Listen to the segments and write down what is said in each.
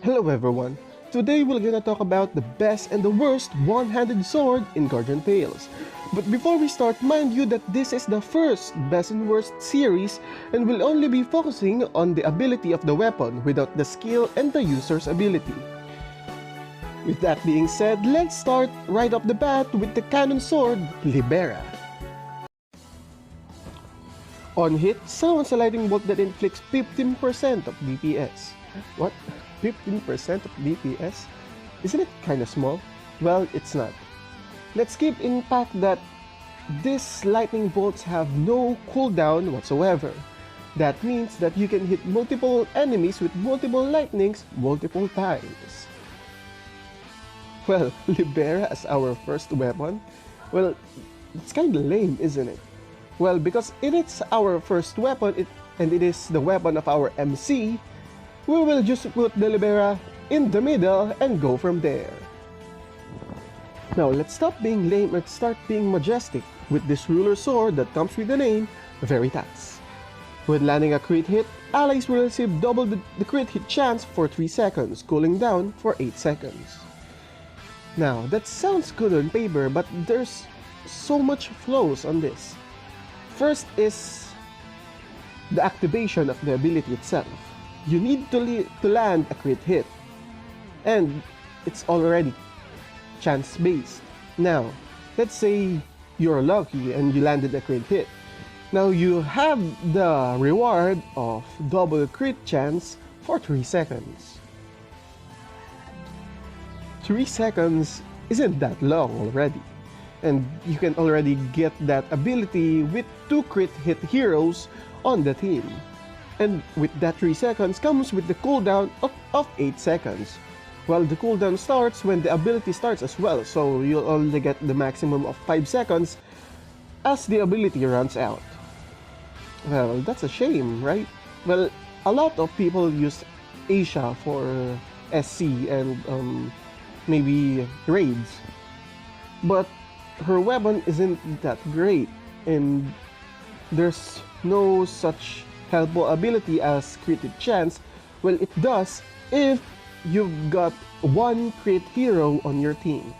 Hello everyone! Today we're gonna talk about the best and the worst one-handed sword in Guardian Tales. But before we start, mind you that this is the first best and worst series and will only be focusing on the ability of the weapon without the skill and the user's ability. With that being said, let's start right off the bat with the cannon sword, Libera. On hit, sounds a lightning bolt that inflicts 15% of DPS. What? 15% of DPS? Isn't it kinda small? Well, it's not. Let's keep in fact that these lightning bolts have no cooldown whatsoever. That means that you can hit multiple enemies with multiple lightnings multiple times. Well, Libera as our first weapon? Well, it's kinda lame, isn't it? Well, because it is our first weapon and it is the weapon of our MC, we will just put the Libera in the middle and go from there. Now, let's stop being lame and start being majestic with this ruler sword that comes with the name Veritas. When landing a crit hit, allies will receive double the crit hit chance for 3 seconds, cooling down for 8 seconds. Now, that sounds good on paper, but there's so much flaws on this. First is the activation of the ability itself. You need to land a crit hit, and it's already chance-based. Now, let's say you're lucky and you landed a crit hit. Now you have the reward of double crit chance for 3 seconds. 3 seconds isn't that long already. And you can already get that ability with 2 crit hit heroes on the team. And with that 3 seconds comes with the cooldown of 8 seconds. Well, the cooldown starts when the ability starts as well, so you'll only get the maximum of 5 seconds as the ability runs out. Well, that's a shame, right? Well, a lot of people use Asia for SC and maybe raids. But her weapon isn't that great, and there's no such helpful ability as crit chance. Well, it does if you've got 1 crit hero on your team.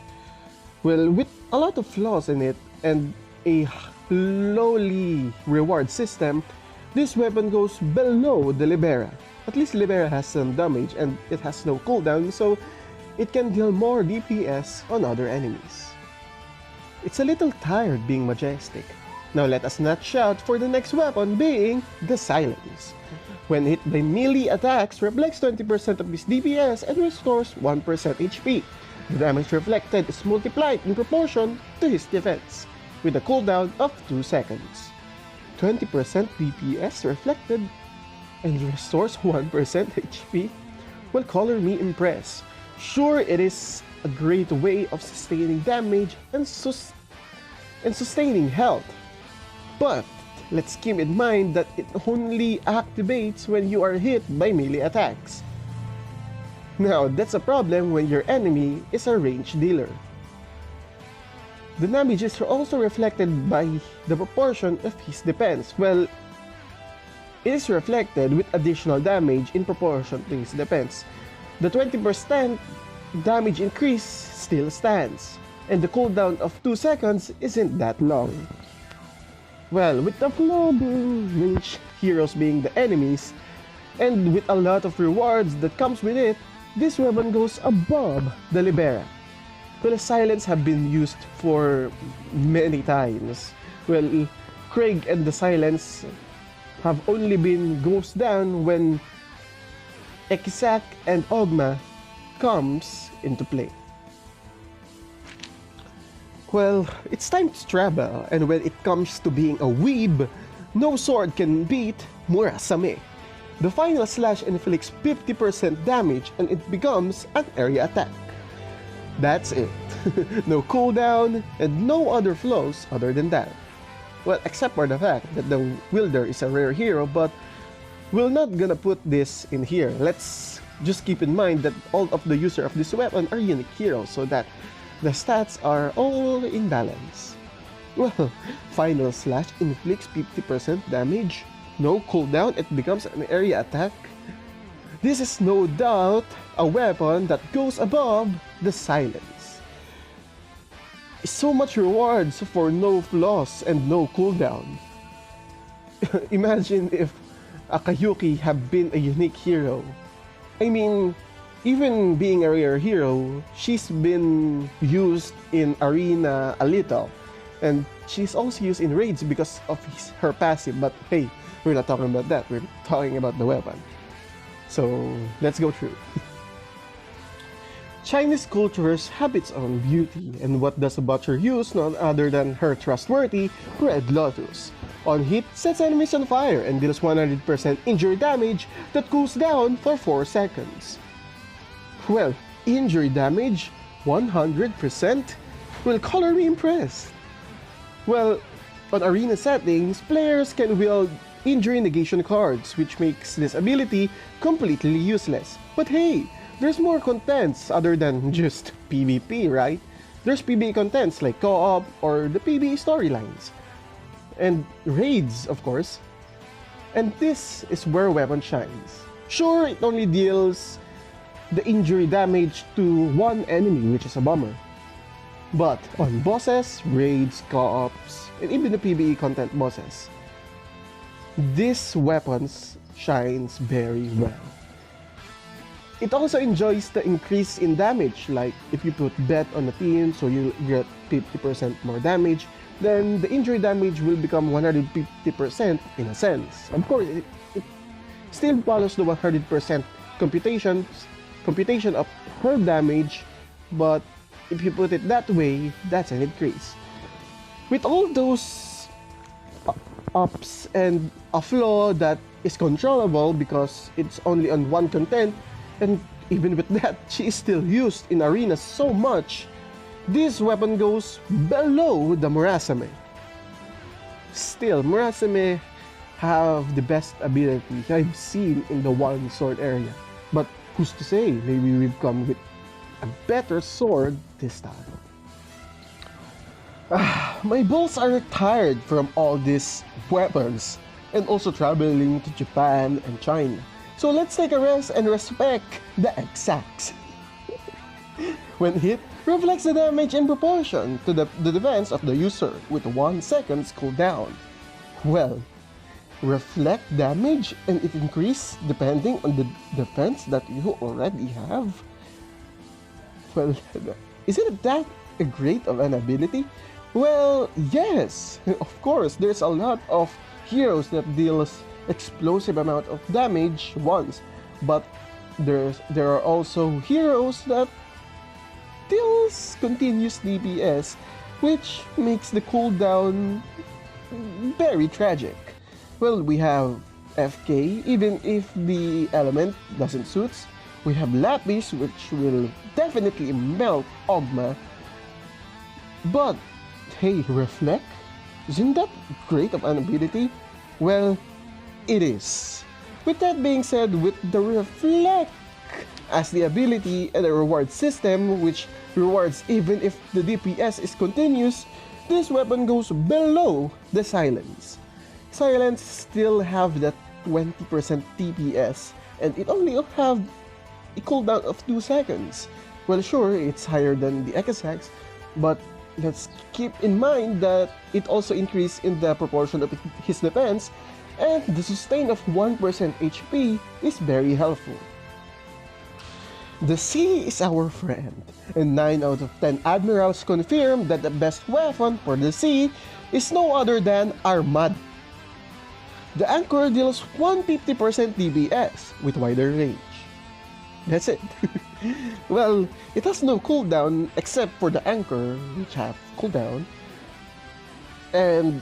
Well, with a lot of flaws in it and a lowly reward system, this weapon goes below the Libera. At least Libera has some damage and it has no cooldown, so it can deal more DPS on other enemies. It's a little tired being majestic. Now let us not shout for the next weapon being the Silence. When hit by melee attacks, reflects 20% of his DPS and restores 1% HP. The damage reflected is multiplied in proportion to his defense, with a cooldown of 2 seconds. 20% DPS reflected and restores 1% HP? Well, color me impressed. Sure, it is a great way of sustaining damage and sustaining health. But let's keep in mind that it only activates when you are hit by melee attacks. Now, that's a problem when your enemy is a range dealer. The damage is also reflected by the proportion of his defense. Well, it is reflected with additional damage in proportion to his defense. The 20% damage increase still stands, and the cooldown of 2 seconds isn't that long. Well, with the flawed range heroes being the enemies, and with a lot of rewards that comes with it, this weapon goes above the Libera. Well, Silence have been used for many times. Well, Krieg and the Silence have only been goes down when Exarch and Ogma comes into play. Well, it's time to travel, and when it comes to being a weeb, no sword can beat Murasame. The final slash inflicts 50% damage and it becomes an area attack. That's it. No cooldown and no other flaws other than that. Well, except for the fact that the wielder is a rare hero, but we're not gonna put this in here. Let's just keep in mind that all of the user of this weapon are unique heroes, so that the stats are all in balance. Well, final slash inflicts 50% damage. No cooldown, it becomes an area attack. This is no doubt a weapon that goes above the silence. So much rewards for no flaws and no cooldown. Imagine if Akayuki had been a unique hero. I mean, even being a rare hero, she's been used in Arena a little. And she's also used in raids because of her passive. But hey, we're not talking about that. We're talking about the weapon. So let's go through. Chinese cultures have its own beauty, and what does a butcher use none other than her trustworthy Red Lotus? On hit, sets enemies on fire and deals 100% injury damage that cools down for 4 seconds. Well, injury damage? 100%? Well, color me impressed. Well, on arena settings, players can wield injury negation cards, which makes this ability completely useless. But hey, there's more contents other than just PvP, right? There's PvE contents like co-op or the PvE storylines. And raids, of course. And this is where weapon shines. Sure, it only deals the injury damage to one enemy, which is a bummer. But on bosses, raids, co-ops, and even the PvE content bosses, this weapon shines very well. It also enjoys the increase in damage, like if you put bet on a team so you get 50% more damage, then the injury damage will become 150% in a sense. Of course, it still follows the 100% computation of her damage, but if you put it that way, that's an increase. With all those ups and a flaw that is controllable because it's only on one content, and even with that, she is still used in arenas so much, this weapon goes below the Murasame. Still, Murasame have the best ability I've seen in the one sword area. But who's to say, maybe we've come with a better sword this time. My balls are tired from all these weapons and also traveling to Japan and China. So let's take a rest and respect the exacts. When hit, reflects the damage in proportion to the defense of the user with 1 second's cooldown. Well, reflect damage and it increases depending on the defense that you already have. Well, isn't that a great of an ability? Well, yes, of course, there's a lot of heroes that deals explosive amount of damage once, but there are also heroes that deals continuous DPS, which makes the cooldown very tragic. Well, we have FK, even if the element doesn't suit. We have Lapis, which will definitely melt Ogma. But hey, Reflect? Isn't that great of an ability? Well, it is. With that being said, with the Reflect as the ability and the reward system, which rewards even if the DPS is continuous, this weapon goes below the Silence. Silence still have that 20% DPS, and it only have a cooldown of 2 seconds. Well, sure, it's higher than the Equisax, but let's keep in mind that it also increased in the proportion of his defense, and the sustain of 1% HP is very helpful. The sea is our friend, and 9 out of 10 admirals confirm that the best weapon for the sea is no other than Armada. The Anchor deals 150% DPS with wider range. That's it. Well, it has no cooldown except for the Anchor, which have cooldown. And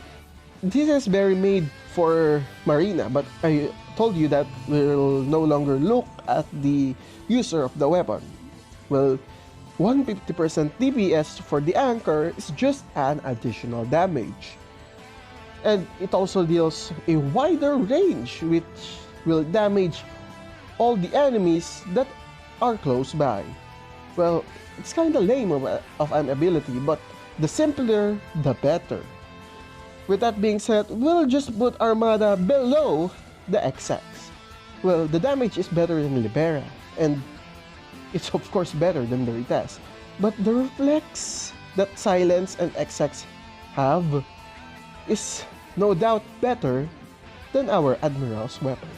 this is very made for Marina, but I told you that we'll no longer look at the user of the weapon. Well, 150% DPS for the Anchor is just an additional damage. And it also deals a wider range, which will damage all the enemies that are close by. Well, it's kinda lame of an ability, but the simpler, the better. With that being said, we'll just put Armada below the Equisax. Well, the damage is better than Libera, and it's of course better than Veritas. But the reflex that Silence and XX have is no doubt better than our Admiral's weapon.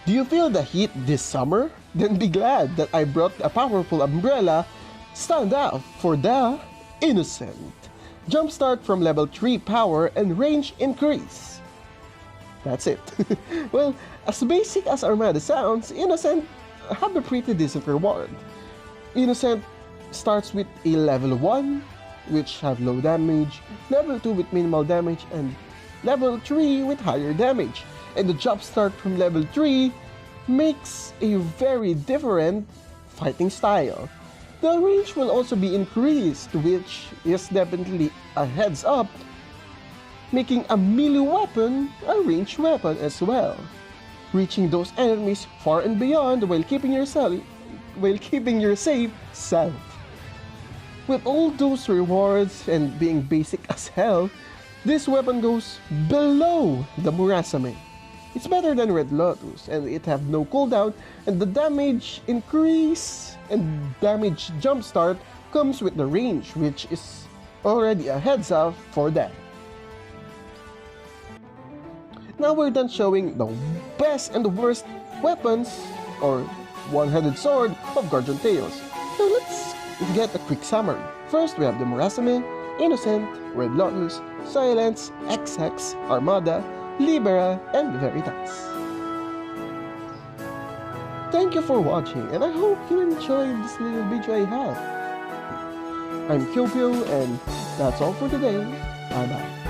Do you feel the heat this summer? Then be glad that I brought a powerful umbrella stand out for the Innocent. Jumpstart from level 3 power and range increase. That's it. Well, as basic as Armada sounds, Innocent have a pretty decent reward. Innocent starts with a level 1, which have low damage, level 2 with minimal damage, and level 3 with higher damage. And the Jumpstart from level 3 makes a very different fighting style. The range will also be increased, which is definitely a heads up, making a melee weapon a ranged weapon as well, reaching those enemies far and beyond while keeping your safe self. With all those rewards and being basic as hell, this weapon goes below the Murasame. It's better than Red Lotus, and it have no cooldown, and the damage increase and damage jumpstart comes with the range, which is already a heads up for that. Now we're done showing the best and the worst weapons, or one-headed sword, of Guardian Tales. Now let's get a quick summary. First, we have the Murasame, Innocent, Red Lotus, Silence, XX, Armada, Libera, and Veritas. Thank you for watching, and I hope you enjoyed this little video I have. I'm Kyopyo, and that's all for today. Bye bye.